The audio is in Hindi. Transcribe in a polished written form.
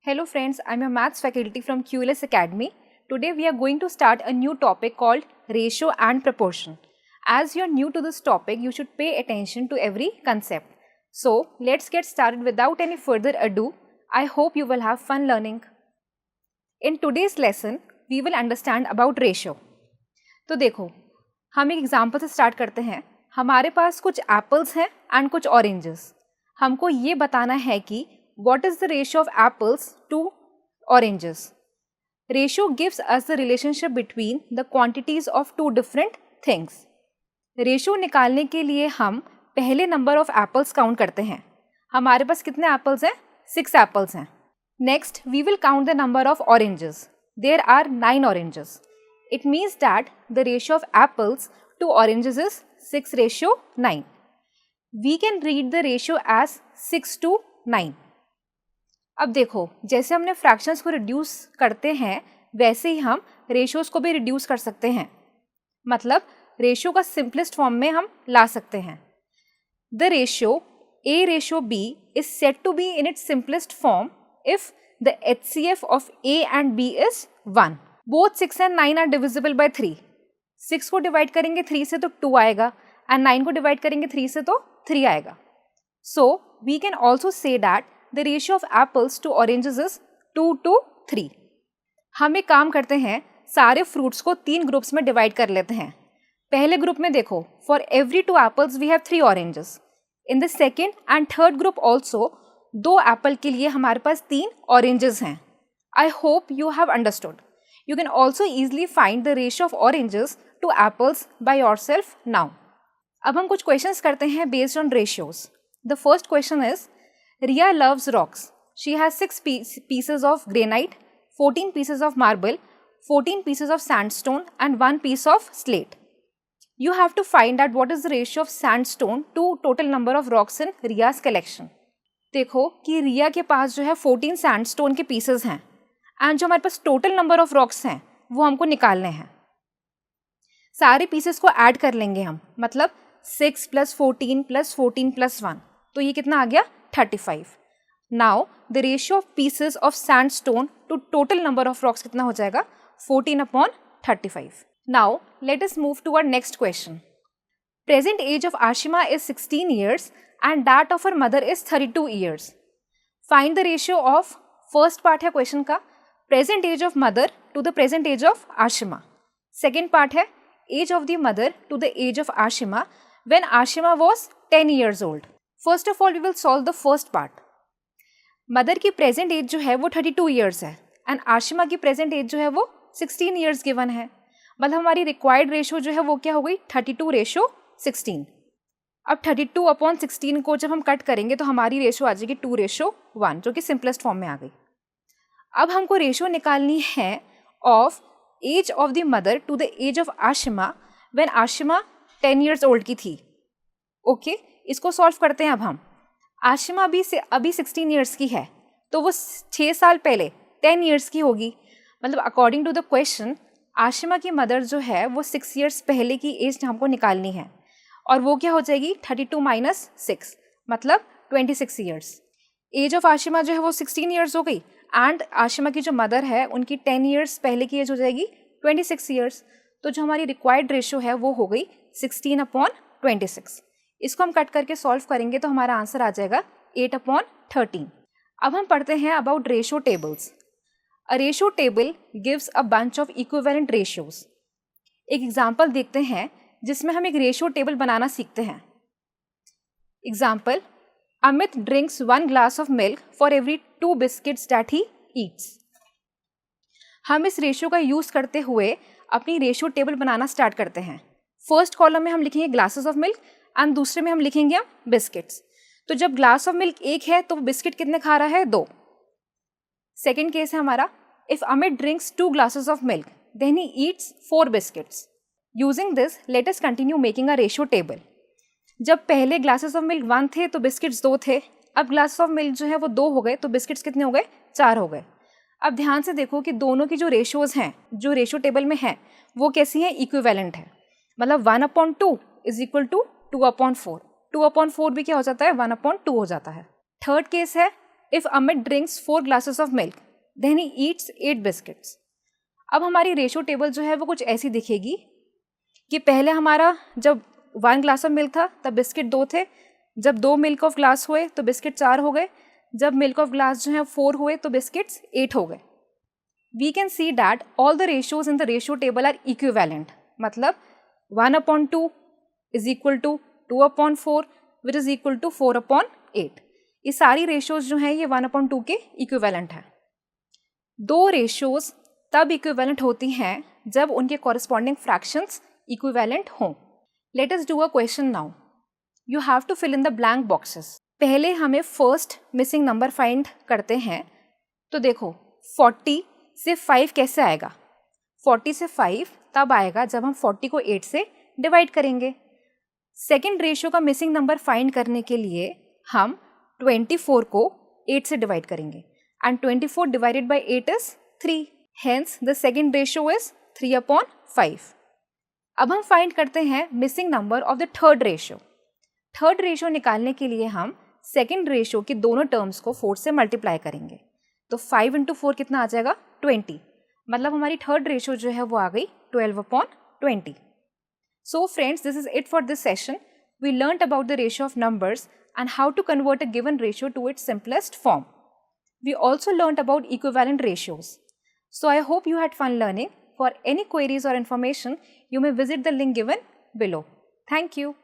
Hello friends, I'm your maths faculty from QLS Academy. Today we are going to start a new topic called ratio and proportion. As you're new to this topic, you should pay attention to every concept. So let's get started without any further ado. I hope you will have fun learning. In today's lesson, we will understand about ratio. तो देखो, हम एक एग्जाम्पल से स्टार्ट करते हैं. हमारे पास कुछ एप्पल्स हैं एंड कुछ ऑरेंजेस. हमको ये बताना है कि what is the ratio of apples to oranges. Ratio gives us the relationship between the quantities of two different things. Ratio निकालने के लिए हम पहले नंबर ऑफ एप्पल्स काउंट करते हैं. हमारे पास कितने एप्पल्स हैं? 6 एप्पल्स हैं. Next we will count the number of oranges. There are 9 oranges. It means that the ratio of apples to oranges is 6:9. We can read the ratio as 6:9. अब देखो, जैसे हमने फ्रैक्शंस को रिड्यूस करते हैं वैसे ही हम रेशियोज को भी रिड्यूस कर सकते हैं. मतलब रेशियो का सिंपलेस्ट फॉर्म में हम ला सकते हैं. The ratio A:B is said to be in its simplest form if the HCF of A and B is 1. Both 6 and 9 are divisible by 3. 6 को डिवाइड करेंगे 3 से तो 2 आएगा एंड 9 को डिवाइड करेंगे 3 से तो 3 आएगा. So we can also say that the ratio of apples to oranges is 2:3. हम एक काम करते हैं, सारे फ्रूट्स को 3 ग्रुप्स में डिवाइड कर लेते हैं. पहले ग्रुप में देखो, for every 2 apples we have 3 oranges. In the second and third group also 2 apple के लिए हमारे पास 3 ऑरेंजेस हैं. I hope you have understood. You can also easily find the ratio of oranges to apples by yourself now. अब हम कुछ क्वेश्चंस करते हैं based on ratios. The first question is Riya loves rocks. She has 6 pieces of granite, 14 pieces of marble, 14 pieces of sandstone and 1 piece of slate. You have to find out what is the ratio of sandstone to total number of rocks in Riya's collection. देखो कि रिया के पास जो है 14 सैंडस्टोन के पीसेस हैं एंड जो हमारे पास टोटल नंबर ऑफ रॉक्स हैं वो हमको निकालने हैं. सारे पीसेस को ऐड कर लेंगे हम, मतलब 6 + 14 + 14 + 1, तो ये कितना आ गया? 35. Now the ratio of pieces of sandstone to total number of rocks कितना हो जाएगा? 14/35. Now let us move to our next question. Present age of Ashima is 16 years and that of her mother is 32 years. Find the ratio of first part है question का present age of mother to the present age of Ashima. Second part है age of the mother to the age of Ashima when Ashima was 10 years old. First of all we will solve the first part. Mother की प्रेजेंट एज जो है वो 32 ईयर्स है एंड आशिमा की प्रेजेंट एज जो है वो 16 ईयर्स गिवन है. मतलब हमारी रिक्वायर्ड रेशो जो है वो क्या हो गई? 32:16. अब 32/16 को जब हम कट करेंगे तो हमारी रेशो आ जाएगी 2:1, जो कि सिंपलेस्ट फॉर्म में आ गई. अब हमको रेशो निकालनी है of age of the mother to the age of Ashima when Ashima 10 years old की थी. ओके, इसको सॉल्व करते हैं. अब हम आशिमा अभी 16 ईयर्स की है तो वो 6 साल पहले 10 ईयर्स की होगी. मतलब according to the question Ashima की मदर जो है वो 6 ईयर्स पहले की एज हमको निकालनी है और वो क्या हो जाएगी? 32 - 6 मतलब 26 ईयर्स. एज ऑफ आशिमा जो है वो 16 ईयर्स हो गई एंड आशिमा की जो मदर है उनकी 10 ईयर्स पहले की एज हो जाएगी 26 ईयर्स. तो जो हमारी रिक्वायर्ड रेशो है वो हो गई 16/26. इसको हम कट करके सॉल्व करेंगे तो हमारा आंसर आ जाएगा 8/13. अब हम पढ़ते हैं about ratio tables. A ratio table gives a bunch of equivalent ratios. एक एग्जांपल देखते हैं जिसमें हम एक रेशियो टेबल बनाना सीखते हैं. Example, Amit drinks 1 glass of milk for every 2 biscuits that he eats. हम इस रेशियो का यूज करते हुए अपनी रेशियो टेबल बनाना स्टार्ट करते हैं. फर्स्ट कॉलम में हम लिखेंगे ग्लासेस ऑफ मिल्क एंड दूसरे में हम लिखेंगे बिस्किट्स. तो जब ग्लास ऑफ मिल्क 1 है तो बिस्किट कितने खा रहा है? 2. सेकेंड केस है हमारा, if Amit drinks 2 glasses of milk then he eats 4 biscuits. Using this let us continue making a ratio table. जब पहले ग्लासेस ऑफ मिल्क 1 थे तो बिस्किट्स 2 थे. अब ग्लासेस ऑफ मिल्क जो है वो 2 हो गए तो बिस्किट्स कितने हो गए? 4 हो गए. अब ध्यान से देखो कि दोनों की जो रेशियोज हैं जो रेशियो टेबल में है वो कैसी हैं? इक्विवेलेंट है. मतलब 1/2 इज इक्वल टू 2/4. 2/4 भी क्या हो जाता है? 1/2 हो जाता है. थर्ड केस है if Amit drinks 4 glasses of milk, then he eats 8 biscuits. अब हमारी रेशियो टेबल जो है वो कुछ ऐसी दिखेगी कि पहले हमारा जब 1 ग्लास ऑफ मिल्क था तब बिस्किट 2 थे, जब 2 मिल्क ऑफ ग्लास हुए तो बिस्किट 4 हो गए, जब मिल्क ऑफ ग्लास जो है 4 हुए तो बिस्किट्स 8 हो गए. We can see that all the ratios in the ratio table are equivalent. मतलब 1/2 is equal to 2/4 which is equal to 4/8. ये सारी रेशियोज जो हैं ये 1/2 के इक्विवेलेंट हैं. 2 रेशियोज तब इक्विवेलेंट होती हैं जब उनके कॉरस्पॉन्डिंग फ्रैक्शंस इक्विवेलेंट हों. Let us do a question now. You have to fill in the blank boxes. पहले हमें फर्स्ट मिसिंग नंबर फाइंड करते हैं. तो देखो 40 से 5 कैसे आएगा? 40 से 5 तब आएगा जब हम 40 को 8 से डिवाइड करेंगे. सेकेंड रेशियो का मिसिंग नंबर फाइंड करने के लिए हम 24 को 8 से डिवाइड करेंगे and 24 divided by 8 is 3. Hence the second ratio is 3/5. अब हम फाइंड करते हैं missing number of the third ratio. Third ratio निकालने के लिए हम सेकेंड रेशियो की दोनों टर्म्स को 4 से मल्टीप्लाई करेंगे. तो 5 × 4 कितना आ जाएगा? 20. मतलब हमारी थर्ड रेशियो जो है वो आ गई 12/20. So friends, this is it for this session. We learnt about the ratio of numbers and how to convert a given ratio to its simplest form. We also learnt about equivalent ratios. So I hope you had fun learning. For any queries or information, you may visit the link given below. Thank you.